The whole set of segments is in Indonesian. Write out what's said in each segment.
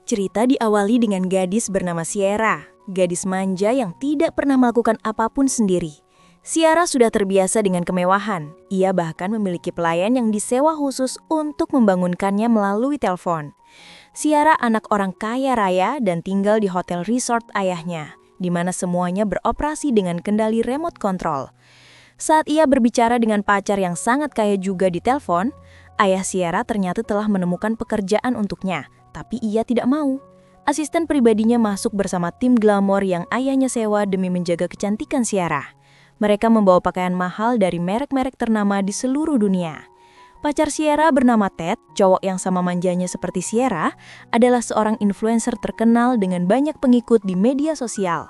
Cerita diawali dengan gadis bernama Sierra, gadis manja yang tidak pernah melakukan apapun sendiri. Sierra sudah terbiasa dengan kemewahan. Ia bahkan memiliki pelayan yang disewa khusus untuk membangunkannya melalui telepon. Sierra anak orang kaya raya dan tinggal di hotel resort ayahnya, di mana semuanya beroperasi dengan kendali remote control. Saat ia berbicara dengan pacar yang sangat kaya juga di telepon, ayah Sierra ternyata telah menemukan pekerjaan untuknya. Tapi ia tidak mau. Asisten pribadinya masuk bersama tim glamor yang ayahnya sewa demi menjaga kecantikan Sierra. Mereka membawa pakaian mahal dari merek-merek ternama di seluruh dunia. Pacar Sierra bernama Ted, cowok yang sama manjanya seperti Sierra, adalah seorang influencer terkenal dengan banyak pengikut di media sosial.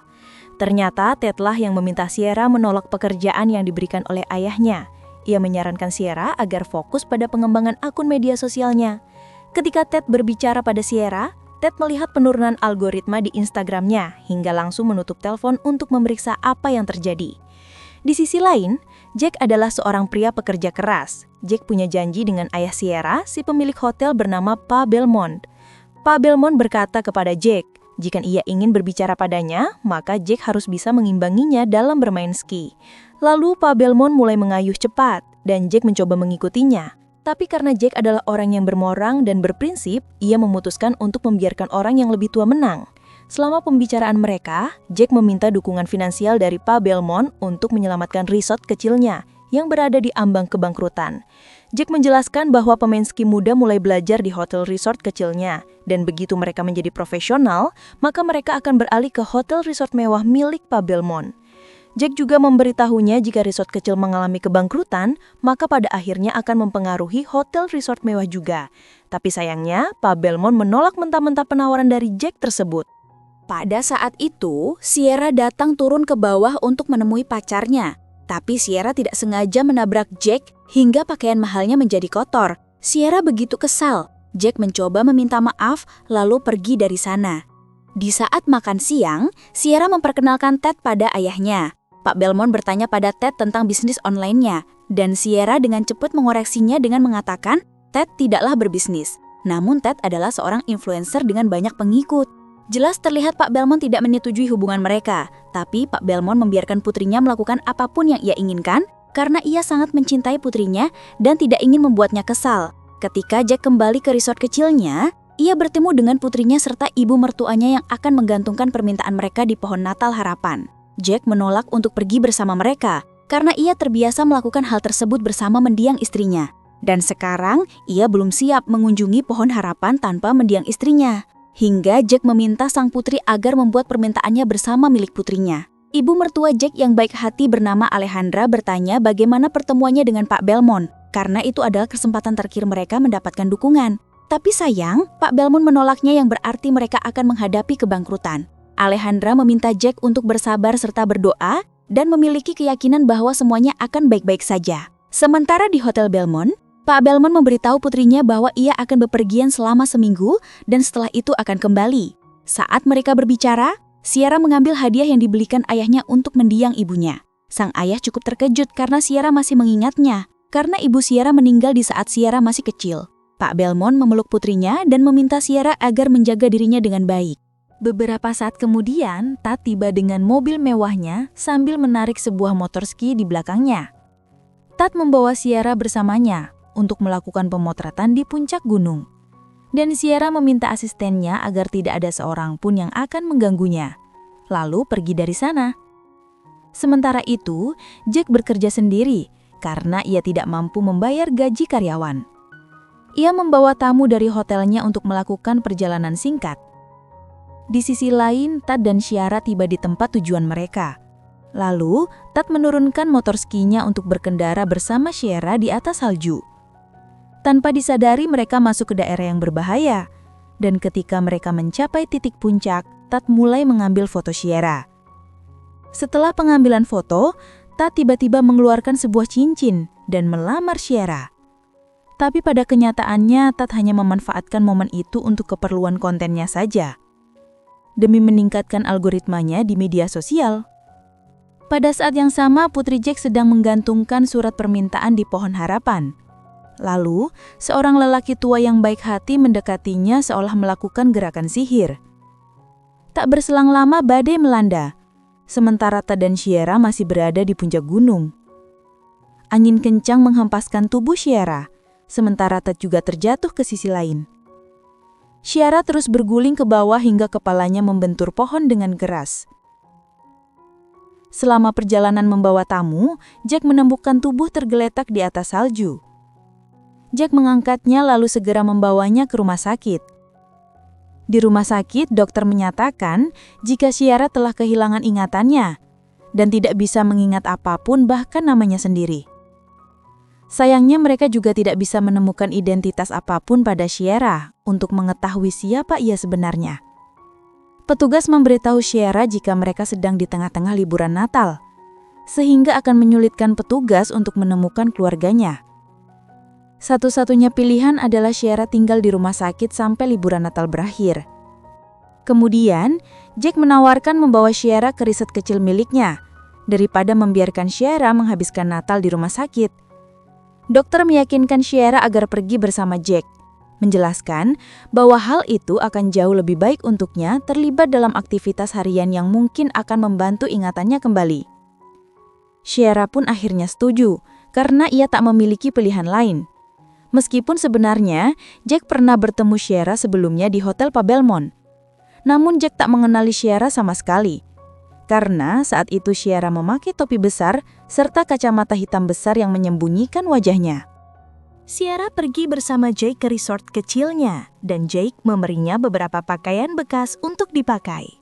Ternyata Ted lah yang meminta Sierra menolak pekerjaan yang diberikan oleh ayahnya. Ia menyarankan Sierra agar fokus pada pengembangan akun media sosialnya. Ketika Ted berbicara pada Sierra, Ted melihat penurunan algoritma di Instagramnya hingga langsung menutup telepon untuk memeriksa apa yang terjadi. Di sisi lain, Jack adalah seorang pria pekerja keras. Jack punya janji dengan ayah Sierra, si pemilik hotel bernama Pa Belmont. Pa Belmont berkata kepada Jack, jika ia ingin berbicara padanya, maka Jack harus bisa mengimbanginya dalam bermain ski. Lalu Pa Belmont mulai mengayuh cepat, dan Jack mencoba mengikutinya. Tapi karena Jack adalah orang yang bermorang dan berprinsip, ia memutuskan untuk membiarkan orang yang lebih tua menang. Selama pembicaraan mereka, Jack meminta dukungan finansial dari Pa Belmont untuk menyelamatkan resort kecilnya yang berada di ambang kebangkrutan. Jack menjelaskan bahwa pemain ski muda mulai belajar di hotel resort kecilnya, dan begitu mereka menjadi profesional, maka mereka akan beralih ke hotel resort mewah milik Pa Belmont. Jack juga memberitahunya jika resort kecil mengalami kebangkrutan, maka pada akhirnya akan mempengaruhi hotel resort mewah juga. Tapi sayangnya, Pa Belmont menolak mentah-mentah penawaran dari Jack tersebut. Pada saat itu, Sierra datang turun ke bawah untuk menemui pacarnya. Tapi Sierra tidak sengaja menabrak Jack hingga pakaian mahalnya menjadi kotor. Sierra begitu kesal. Jack mencoba meminta maaf lalu pergi dari sana. Di saat makan siang, Sierra memperkenalkan Ted pada ayahnya. Pak Belmont bertanya pada Ted tentang bisnis online-nya, dan Sierra dengan cepat mengoreksinya dengan mengatakan Ted tidaklah berbisnis. Namun Ted adalah seorang influencer dengan banyak pengikut. Jelas terlihat Pak Belmont tidak menyetujui hubungan mereka, tapi Pak Belmont membiarkan putrinya melakukan apapun yang ia inginkan karena ia sangat mencintai putrinya dan tidak ingin membuatnya kesal. Ketika Jack kembali ke resort kecilnya, ia bertemu dengan putrinya serta ibu mertuanya yang akan menggantungkan permintaan mereka di pohon Natal harapan. Jack menolak untuk pergi bersama mereka karena ia terbiasa melakukan hal tersebut bersama mendiang istrinya. Dan sekarang ia belum siap mengunjungi pohon harapan tanpa mendiang istrinya. Hingga Jack meminta sang putri agar membuat permintaannya bersama milik putrinya. Ibu mertua Jack yang baik hati bernama Alejandra bertanya bagaimana pertemuannya dengan Pak Belmont karena itu adalah kesempatan terakhir mereka mendapatkan dukungan. Tapi sayang, Pak Belmont menolaknya yang berarti mereka akan menghadapi kebangkrutan. Alejandra meminta Jack untuk bersabar serta berdoa dan memiliki keyakinan bahwa semuanya akan baik-baik saja. Sementara di Hotel Belmont, Pak Belmont memberitahu putrinya bahwa ia akan bepergian selama seminggu dan setelah itu akan kembali. Saat mereka berbicara, Sierra mengambil hadiah yang dibelikan ayahnya untuk mendiang ibunya. Sang ayah cukup terkejut karena Sierra masih mengingatnya, karena ibu Sierra meninggal di saat Sierra masih kecil. Pak Belmont memeluk putrinya dan meminta Sierra agar menjaga dirinya dengan baik. Beberapa saat kemudian, Ted tiba dengan mobil mewahnya sambil menarik sebuah motor ski di belakangnya. Ted membawa Sierra bersamanya untuk melakukan pemotretan di puncak gunung. Dan Sierra meminta asistennya agar tidak ada seorang pun yang akan mengganggunya. Lalu pergi dari sana. Sementara itu, Jack bekerja sendiri karena ia tidak mampu membayar gaji karyawan. Ia membawa tamu dari hotelnya untuk melakukan perjalanan singkat. Di sisi lain, Ted dan Sierra tiba di tempat tujuan mereka. Lalu, Ted menurunkan motor skinya untuk berkendara bersama Sierra di atas salju. Tanpa disadari mereka masuk ke daerah yang berbahaya. Dan ketika mereka mencapai titik puncak, Ted mulai mengambil foto Sierra. Setelah pengambilan foto, Ted tiba-tiba mengeluarkan sebuah cincin dan melamar Sierra. Tapi pada kenyataannya, Ted hanya memanfaatkan momen itu untuk keperluan kontennya saja. Demi meningkatkan algoritmanya di media sosial. Pada saat yang sama, Putri Jack sedang menggantungkan surat permintaan di pohon harapan. Lalu, seorang lelaki tua yang baik hati mendekatinya seolah melakukan gerakan sihir. Tak berselang lama badai melanda, sementara Ted dan Sierra masih berada di puncak gunung. Angin kencang menghempaskan tubuh Sierra, sementara Ted juga terjatuh ke sisi lain. Sierra terus berguling ke bawah hingga kepalanya membentur pohon dengan keras. Selama perjalanan membawa tamu, Jack menemukan tubuh tergeletak di atas salju. Jack mengangkatnya lalu segera membawanya ke rumah sakit. Di rumah sakit, dokter menyatakan jika Sierra telah kehilangan ingatannya dan tidak bisa mengingat apapun, bahkan namanya sendiri. Sayangnya mereka juga tidak bisa menemukan identitas apapun pada Sierra untuk mengetahui siapa ia sebenarnya. Petugas memberitahu Sierra jika mereka sedang di tengah-tengah liburan Natal, sehingga akan menyulitkan petugas untuk menemukan keluarganya. Satu-satunya pilihan adalah Sierra tinggal di rumah sakit sampai liburan Natal berakhir. Kemudian, Jack menawarkan membawa Sierra ke riset kecil miliknya, daripada membiarkan Sierra menghabiskan Natal di rumah sakit. Dokter meyakinkan Sierra agar pergi bersama Jack, menjelaskan bahwa hal itu akan jauh lebih baik untuknya terlibat dalam aktivitas harian yang mungkin akan membantu ingatannya kembali. Sierra pun akhirnya setuju, karena ia tak memiliki pilihan lain. Meskipun sebenarnya Jack pernah bertemu Sierra sebelumnya di Hotel Pabelmont. Namun Jack tak mengenali Sierra sama sekali. Karena saat itu Sierra memakai topi besar serta kacamata hitam besar yang menyembunyikan wajahnya. Sierra pergi bersama Jake ke resort kecilnya dan Jake memberinya beberapa pakaian bekas untuk dipakai.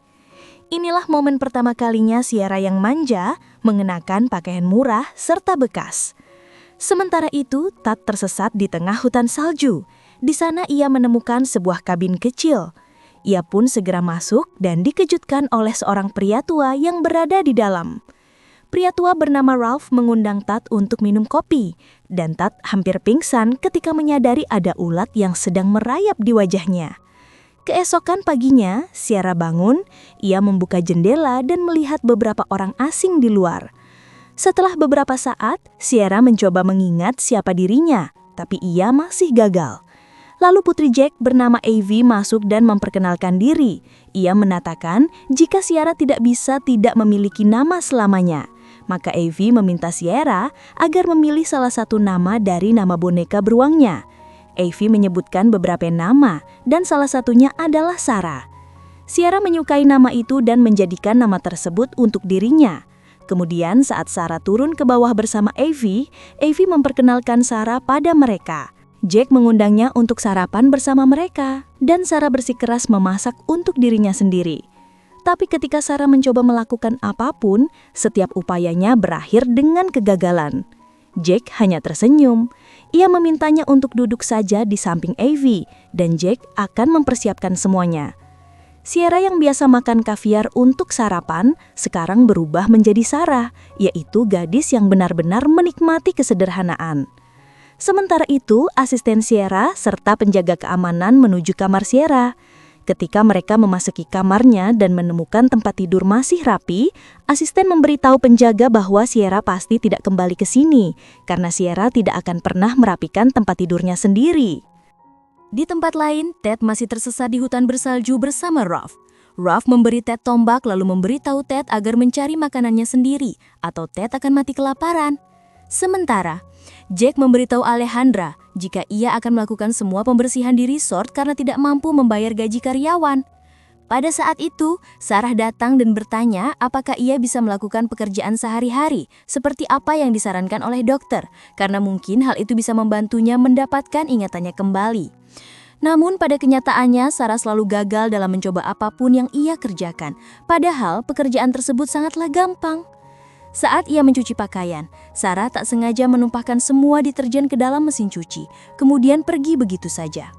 Inilah momen pertama kalinya Sierra yang manja mengenakan pakaian murah serta bekas. Sementara itu, Ted tersesat di tengah hutan salju. Di sana ia menemukan sebuah kabin kecil. Ia pun segera masuk dan dikejutkan oleh seorang pria tua yang berada di dalam. Pria tua bernama Ralph mengundang Ted untuk minum kopi, dan Ted hampir pingsan ketika menyadari ada ulat yang sedang merayap di wajahnya. Keesokan paginya, Sierra bangun, ia membuka jendela dan melihat beberapa orang asing di luar. Setelah beberapa saat, Sierra mencoba mengingat siapa dirinya, tapi ia masih gagal. Lalu putri Jack bernama Ivy masuk dan memperkenalkan diri. Ia menatakan jika Sierra tidak memiliki nama selamanya. Maka Ivy meminta Sierra agar memilih salah satu nama dari nama boneka beruangnya. Ivy menyebutkan beberapa nama dan salah satunya adalah Sarah. Sierra menyukai nama itu dan menjadikan nama tersebut untuk dirinya. Kemudian saat Sarah turun ke bawah bersama Ivy memperkenalkan Sarah pada mereka. Jack mengundangnya untuk sarapan bersama mereka, dan Sarah bersikeras memasak untuk dirinya sendiri. Tapi ketika Sarah mencoba melakukan apapun, setiap upayanya berakhir dengan kegagalan. Jack hanya tersenyum. Ia memintanya untuk duduk saja di samping Ivy, dan Jack akan mempersiapkan semuanya. Sierra yang biasa makan kaviar untuk sarapan, sekarang berubah menjadi Sarah, yaitu gadis yang benar-benar menikmati kesederhanaan. Sementara itu, asisten Sierra serta penjaga keamanan menuju kamar Sierra. Ketika mereka memasuki kamarnya dan menemukan tempat tidur masih rapi, asisten memberitahu penjaga bahwa Sierra pasti tidak kembali ke sini, karena Sierra tidak akan pernah merapikan tempat tidurnya sendiri. Di tempat lain, Ted masih tersesat di hutan bersalju bersama Ralph. Ralph memberi Ted tombak lalu memberitahu Ted agar mencari makanannya sendiri, atau Ted akan mati kelaparan. Sementara, Jack memberitahu Alejandra jika ia akan melakukan semua pembersihan di resort karena tidak mampu membayar gaji karyawan. Pada saat itu, Sarah datang dan bertanya apakah ia bisa melakukan pekerjaan sehari-hari seperti apa yang disarankan oleh dokter, karena mungkin hal itu bisa membantunya mendapatkan ingatannya kembali. Namun pada kenyataannya, Sarah selalu gagal dalam mencoba apapun yang ia kerjakan, padahal pekerjaan tersebut sangatlah gampang. Saat ia mencuci pakaian, Sarah tak sengaja menumpahkan semua deterjen ke dalam mesin cuci, kemudian pergi begitu saja.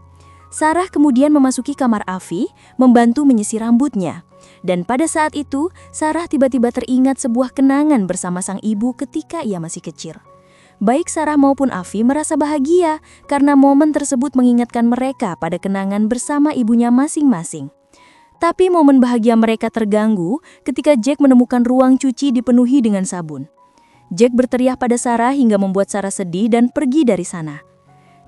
Sarah kemudian memasuki kamar Avi, membantu menyisir rambutnya. Dan pada saat itu, Sarah tiba-tiba teringat sebuah kenangan bersama sang ibu ketika ia masih kecil. Baik Sarah maupun Avi merasa bahagia karena momen tersebut mengingatkan mereka pada kenangan bersama ibunya masing-masing. Tapi momen bahagia mereka terganggu ketika Jack menemukan ruang cuci dipenuhi dengan sabun. Jack berteriak pada Sarah hingga membuat Sarah sedih dan pergi dari sana.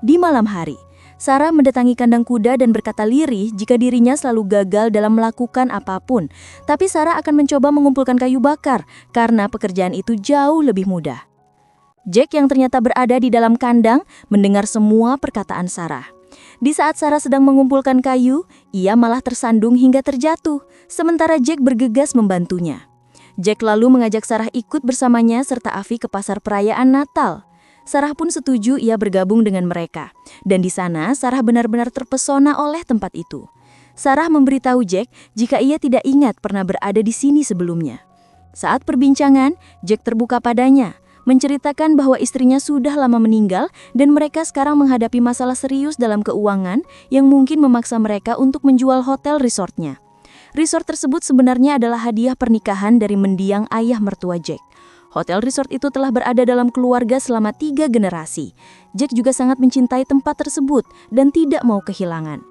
Di malam hari, Sarah mendatangi kandang kuda dan berkata lirih jika dirinya selalu gagal dalam melakukan apapun. Tapi Sarah akan mencoba mengumpulkan kayu bakar karena pekerjaan itu jauh lebih mudah. Jack yang ternyata berada di dalam kandang mendengar semua perkataan Sarah. Di saat Sarah sedang mengumpulkan kayu, ia malah tersandung hingga terjatuh, sementara Jack bergegas membantunya. Jack lalu mengajak Sarah ikut bersamanya serta Avi ke pasar perayaan Natal. Sarah pun setuju ia bergabung dengan mereka. Dan di sana, Sarah benar-benar terpesona oleh tempat itu. Sarah memberitahu Jack jika ia tidak ingat pernah berada di sini sebelumnya. Saat perbincangan, Jack terbuka padanya, menceritakan bahwa istrinya sudah lama meninggal dan mereka sekarang menghadapi masalah serius dalam keuangan yang mungkin memaksa mereka untuk menjual hotel resortnya. Resort tersebut sebenarnya adalah hadiah pernikahan dari mendiang ayah mertua Jack. Hotel resort itu telah berada dalam keluarga selama 3 generasi. Jack juga sangat mencintai tempat tersebut dan tidak mau kehilangan.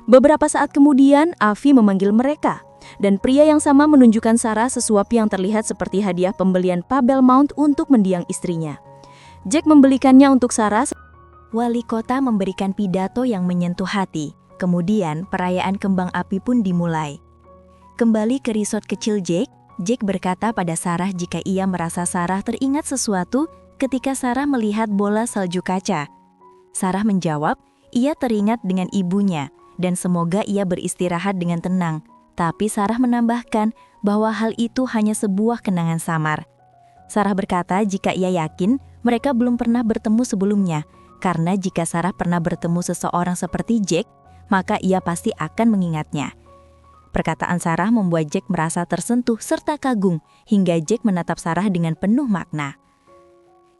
Beberapa saat kemudian, Avi memanggil mereka. Dan pria yang sama menunjukkan Sarah sesuatu yang terlihat seperti hadiah pembelian Pebble Mount untuk mendiang istrinya. Jack membelikannya untuk Sarah. Wali kota memberikan pidato yang menyentuh hati. Kemudian perayaan kembang api pun dimulai. Kembali ke resort kecil Jack berkata pada Sarah jika ia merasa Sarah teringat sesuatu ketika Sarah melihat bola salju kaca. Sarah menjawab, ia teringat dengan ibunya dan semoga ia beristirahat dengan tenang. Tapi Sarah menambahkan bahwa hal itu hanya sebuah kenangan samar. Sarah berkata jika ia yakin mereka belum pernah bertemu sebelumnya, karena jika Sarah pernah bertemu seseorang seperti Jack, maka ia pasti akan mengingatnya. Perkataan Sarah membuat Jack merasa tersentuh serta kagum, hingga Jack menatap Sarah dengan penuh makna.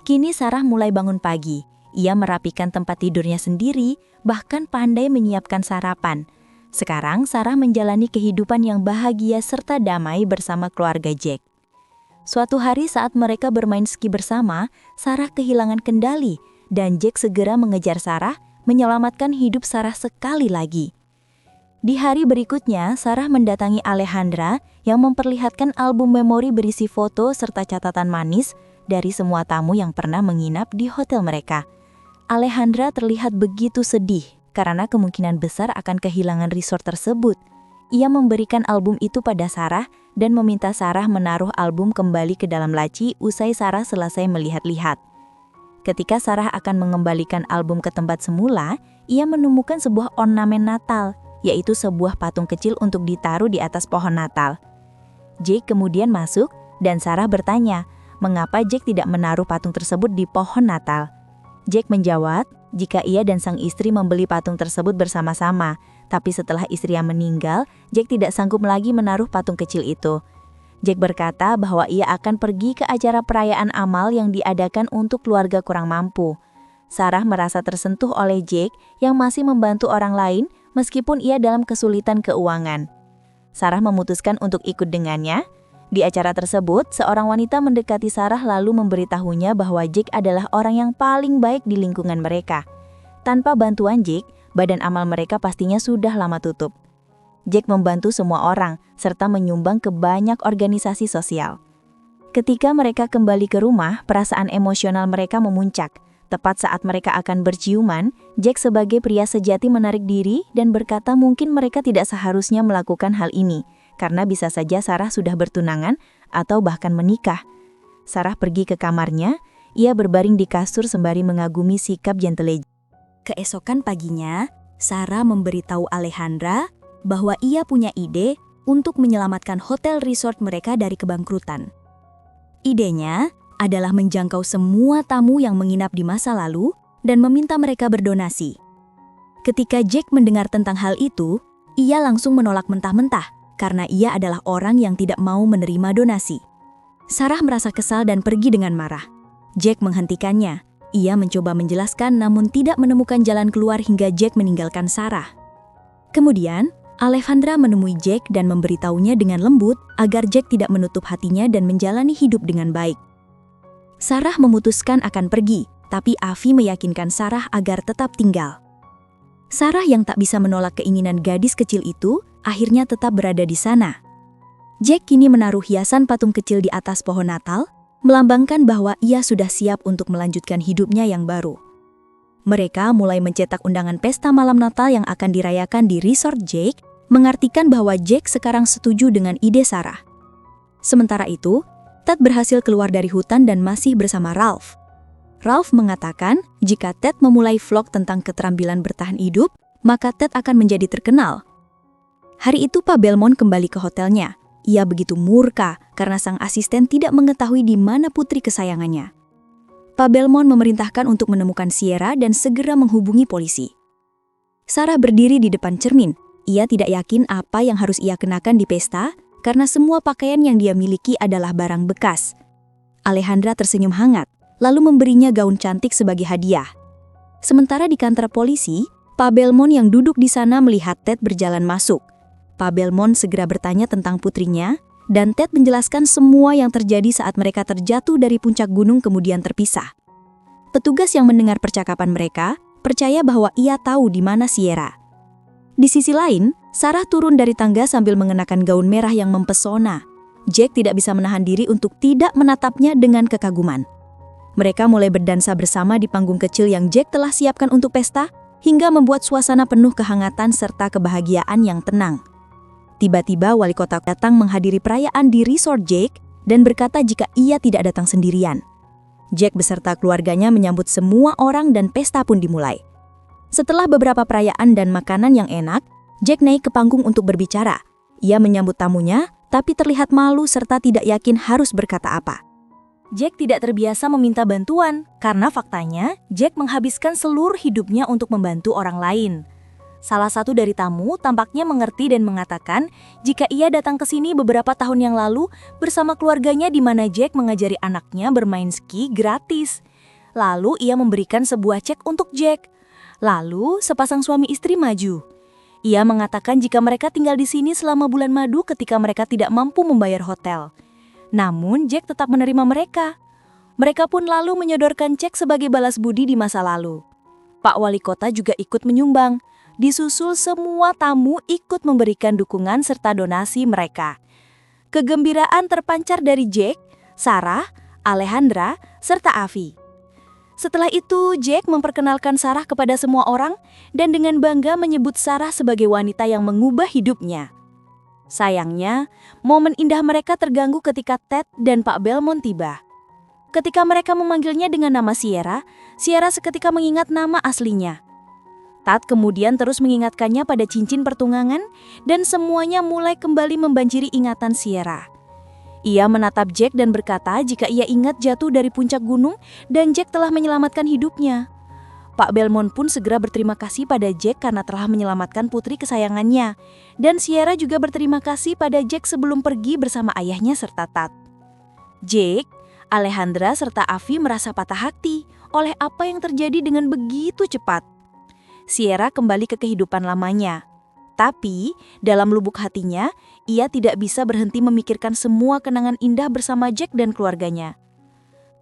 Kini Sarah mulai bangun pagi. Ia merapikan tempat tidurnya sendiri, bahkan pandai menyiapkan sarapan. Sekarang Sarah menjalani kehidupan yang bahagia serta damai bersama keluarga Jack. Suatu hari saat mereka bermain ski bersama, Sarah kehilangan kendali dan Jack segera mengejar Sarah, menyelamatkan hidup Sarah sekali lagi. Di hari berikutnya, Sarah mendatangi Alejandra yang memperlihatkan album memori berisi foto serta catatan manis dari semua tamu yang pernah menginap di hotel mereka. Alejandra terlihat begitu sedih karena kemungkinan besar akan kehilangan resort tersebut. Ia memberikan album itu pada Sarah dan meminta Sarah menaruh album kembali ke dalam laci usai Sarah selesai melihat-lihat. Ketika Sarah akan mengembalikan album ke tempat semula, ia menemukan sebuah ornamen Natal, yaitu sebuah patung kecil untuk ditaruh di atas pohon Natal. Jake kemudian masuk dan Sarah bertanya, mengapa Jake tidak menaruh patung tersebut di pohon Natal. Jake menjawab, jika ia dan sang istri membeli patung tersebut bersama-sama, tapi setelah istrinya meninggal, Jake tidak sanggup lagi menaruh patung kecil itu. Jake berkata bahwa ia akan pergi ke acara perayaan amal yang diadakan untuk keluarga kurang mampu. Sarah merasa tersentuh oleh Jake yang masih membantu orang lain meskipun ia dalam kesulitan keuangan. Sarah memutuskan untuk ikut dengannya. Di acara tersebut, seorang wanita mendekati Sarah lalu memberitahunya bahwa Jake adalah orang yang paling baik di lingkungan mereka. Tanpa bantuan Jake, badan amal mereka pastinya sudah lama tutup. Jake membantu semua orang, serta menyumbang ke banyak organisasi sosial. Ketika mereka kembali ke rumah, perasaan emosional mereka memuncak. Tepat saat mereka akan berciuman, Jack sebagai pria sejati menarik diri dan berkata mungkin mereka tidak seharusnya melakukan hal ini, karena bisa saja Sarah sudah bertunangan atau bahkan menikah. Sarah pergi ke kamarnya, ia berbaring di kasur sembari mengagumi sikap gentle. Keesokan paginya, Sarah memberitahu Alejandra bahwa ia punya ide untuk menyelamatkan hotel resort mereka dari kebangkrutan. Idenya adalah menjangkau semua tamu yang menginap di masa lalu dan meminta mereka berdonasi. Ketika Jack mendengar tentang hal itu, ia langsung menolak mentah-mentah karena ia adalah orang yang tidak mau menerima donasi. Sarah merasa kesal dan pergi dengan marah. Jack menghentikannya. Ia mencoba menjelaskan namun tidak menemukan jalan keluar hingga Jack meninggalkan Sarah. Kemudian, Alejandra menemui Jack dan memberitahunya dengan lembut agar Jack tidak menutup hatinya dan menjalani hidup dengan baik. Sarah memutuskan akan pergi, tapi Avi meyakinkan Sarah agar tetap tinggal. Sarah yang tak bisa menolak keinginan gadis kecil itu, akhirnya tetap berada di sana. Jack kini menaruh hiasan patung kecil di atas pohon Natal, melambangkan bahwa ia sudah siap untuk melanjutkan hidupnya yang baru. Mereka mulai mencetak undangan pesta malam Natal yang akan dirayakan di resort Jake, mengartikan bahwa Jake sekarang setuju dengan ide Sarah. Sementara itu, Ted berhasil keluar dari hutan dan masih bersama Ralph. Ralph mengatakan jika Ted memulai vlog tentang keterampilan bertahan hidup, maka Ted akan menjadi terkenal. Hari itu Pak Belmont kembali ke hotelnya. Ia begitu murka karena sang asisten tidak mengetahui di mana putri kesayangannya. Pak Belmont memerintahkan untuk menemukan Sierra dan segera menghubungi polisi. Sarah berdiri di depan cermin. Ia tidak yakin apa yang harus ia kenakan di pesta karena semua pakaian yang dia miliki adalah barang bekas. Alejandra tersenyum hangat, lalu memberinya gaun cantik sebagai hadiah. Sementara di kantor polisi, Pak Belmont yang duduk di sana melihat Ted berjalan masuk. Pak Belmont segera bertanya tentang putrinya, dan Ted menjelaskan semua yang terjadi saat mereka terjatuh dari puncak gunung kemudian terpisah. Petugas yang mendengar percakapan mereka percaya bahwa ia tahu di mana Sierra. Di sisi lain, Sarah turun dari tangga sambil mengenakan gaun merah yang mempesona. Jack tidak bisa menahan diri untuk tidak menatapnya dengan kekaguman. Mereka mulai berdansa bersama di panggung kecil yang Jack telah siapkan untuk pesta, hingga membuat suasana penuh kehangatan serta kebahagiaan yang tenang. Tiba-tiba wali kota datang menghadiri perayaan di resort Jake dan berkata jika ia tidak datang sendirian. Jack beserta keluarganya menyambut semua orang dan pesta pun dimulai. Setelah beberapa perayaan dan makanan yang enak, Jack naik ke panggung untuk berbicara. Ia menyambut tamunya, tapi terlihat malu serta tidak yakin harus berkata apa. Jack tidak terbiasa meminta bantuan, karena faktanya Jack menghabiskan seluruh hidupnya untuk membantu orang lain. Salah satu dari tamu tampaknya mengerti dan mengatakan jika ia datang ke sini beberapa tahun yang lalu bersama keluarganya di mana Jack mengajari anaknya bermain ski gratis. Lalu ia memberikan sebuah cek untuk Jack. Lalu sepasang suami istri maju. Ia mengatakan jika mereka tinggal di sini selama bulan madu ketika mereka tidak mampu membayar hotel. Namun Jack tetap menerima mereka. Mereka pun lalu menyodorkan cek sebagai balas budi di masa lalu. Pak Wali Kota juga ikut menyumbang. Disusul semua tamu ikut memberikan dukungan serta donasi mereka. Kegembiraan terpancar dari Jack, Sarah, Alejandra, serta Avi. Setelah itu, Jack memperkenalkan Sarah kepada semua orang dan dengan bangga menyebut Sarah sebagai wanita yang mengubah hidupnya. Sayangnya, momen indah mereka terganggu ketika Ted dan Pak Belmont tiba. Ketika mereka memanggilnya dengan nama Sierra, Sierra seketika mengingat nama aslinya. Ted kemudian terus mengingatkannya pada cincin pertunangan dan semuanya mulai kembali membanjiri ingatan Sierra. Ia menatap Jack dan berkata jika ia ingat jatuh dari puncak gunung dan Jack telah menyelamatkan hidupnya. Pak Belmont pun segera berterima kasih pada Jack karena telah menyelamatkan putri kesayangannya. Dan Sierra juga berterima kasih pada Jack sebelum pergi bersama ayahnya serta Ted. Jack, Alejandra serta Avi merasa patah hati oleh apa yang terjadi dengan begitu cepat. Sierra kembali ke kehidupan lamanya. Tapi, dalam lubuk hatinya, ia tidak bisa berhenti memikirkan semua kenangan indah bersama Jack dan keluarganya.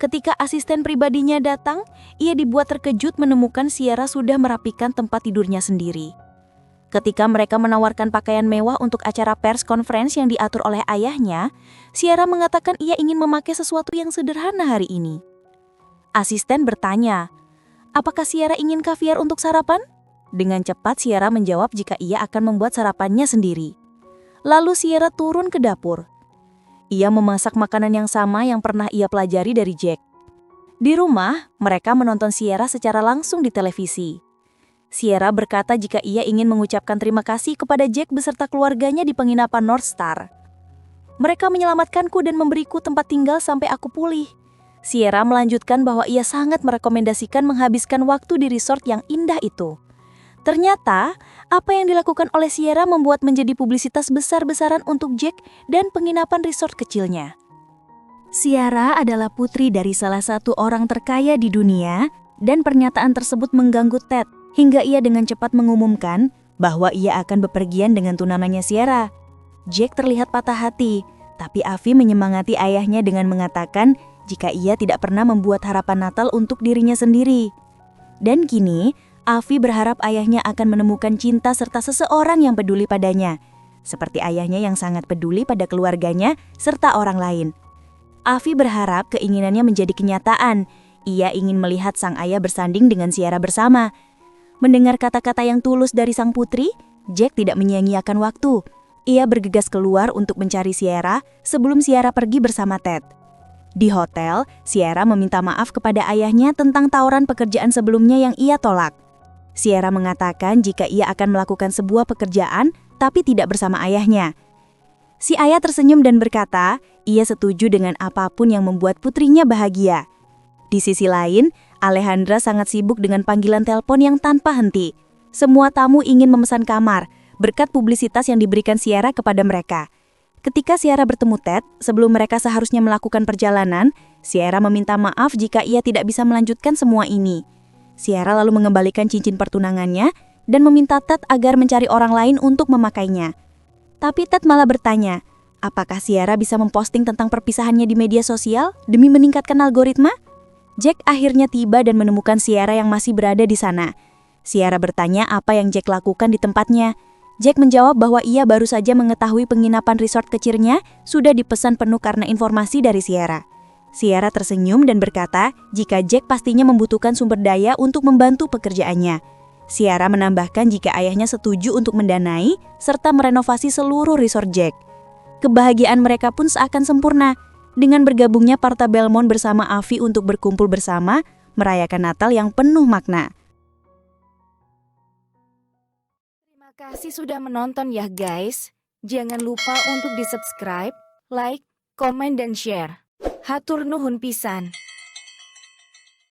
Ketika asisten pribadinya datang, ia dibuat terkejut menemukan Sierra sudah merapikan tempat tidurnya sendiri. Ketika mereka menawarkan pakaian mewah untuk acara pers conference yang diatur oleh ayahnya, Sierra mengatakan ia ingin memakai sesuatu yang sederhana hari ini. Asisten bertanya, apakah Sierra ingin kaviar untuk sarapan? Dengan cepat Sierra menjawab jika ia akan membuat sarapannya sendiri. Lalu Sierra turun ke dapur. Ia memasak makanan yang sama yang pernah ia pelajari dari Jack. Di rumah, mereka menonton Sierra secara langsung di televisi. Sierra berkata jika ia ingin mengucapkan terima kasih kepada Jack beserta keluarganya di penginapan North Star. Mereka menyelamatkanku dan memberiku tempat tinggal sampai aku pulih. Sierra melanjutkan bahwa ia sangat merekomendasikan menghabiskan waktu di resort yang indah itu. Ternyata, apa yang dilakukan oleh Sierra membuat menjadi publisitas besar-besaran untuk Jack dan penginapan resort kecilnya. Sierra adalah putri dari salah satu orang terkaya di dunia, dan pernyataan tersebut mengganggu Ted, hingga ia dengan cepat mengumumkan bahwa ia akan bepergian dengan tunangannya Sierra. Jack terlihat patah hati, tapi Avi menyemangati ayahnya dengan mengatakan jika ia tidak pernah membuat harapan Natal untuk dirinya sendiri. Dan kini, Avi berharap ayahnya akan menemukan cinta serta seseorang yang peduli padanya, seperti ayahnya yang sangat peduli pada keluarganya serta orang lain. Avi berharap keinginannya menjadi kenyataan. Ia ingin melihat sang ayah bersanding dengan Sierra bersama. Mendengar kata-kata yang tulus dari sang putri, Jack tidak menyia-nyiakan waktu. Ia bergegas keluar untuk mencari Sierra sebelum Sierra pergi bersama Ted. Di hotel, Sierra meminta maaf kepada ayahnya tentang tawaran pekerjaan sebelumnya yang ia tolak. Sierra mengatakan jika ia akan melakukan sebuah pekerjaan, tapi tidak bersama ayahnya. Si ayah tersenyum dan berkata, ia setuju dengan apapun yang membuat putrinya bahagia. Di sisi lain, Alejandra sangat sibuk dengan panggilan telepon yang tanpa henti. Semua tamu ingin memesan kamar, berkat publisitas yang diberikan Sierra kepada mereka. Ketika Sierra bertemu Ted, sebelum mereka seharusnya melakukan perjalanan, Sierra meminta maaf jika ia tidak bisa melanjutkan semua ini. Sierra lalu mengembalikan cincin pertunangannya dan meminta Ted agar mencari orang lain untuk memakainya. Tapi Ted malah bertanya, apakah Sierra bisa memposting tentang perpisahannya di media sosial demi meningkatkan algoritma? Jack akhirnya tiba dan menemukan Sierra yang masih berada di sana. Sierra bertanya apa yang Jack lakukan di tempatnya. Jack menjawab bahwa ia baru saja mengetahui penginapan resort kecilnya sudah dipesan penuh karena informasi dari Sierra. Sierra tersenyum dan berkata jika Jack pastinya membutuhkan sumber daya untuk membantu pekerjaannya. Sierra menambahkan jika ayahnya setuju untuk mendanai serta merenovasi seluruh resort Jack. Kebahagiaan mereka pun seakan sempurna dengan bergabungnya Parta Belmont bersama Avi untuk berkumpul bersama merayakan Natal yang penuh makna. Terima kasih sudah menonton ya guys. Jangan lupa untuk di-subscribe, like, komen, dan share. Hatur nuhun pisan.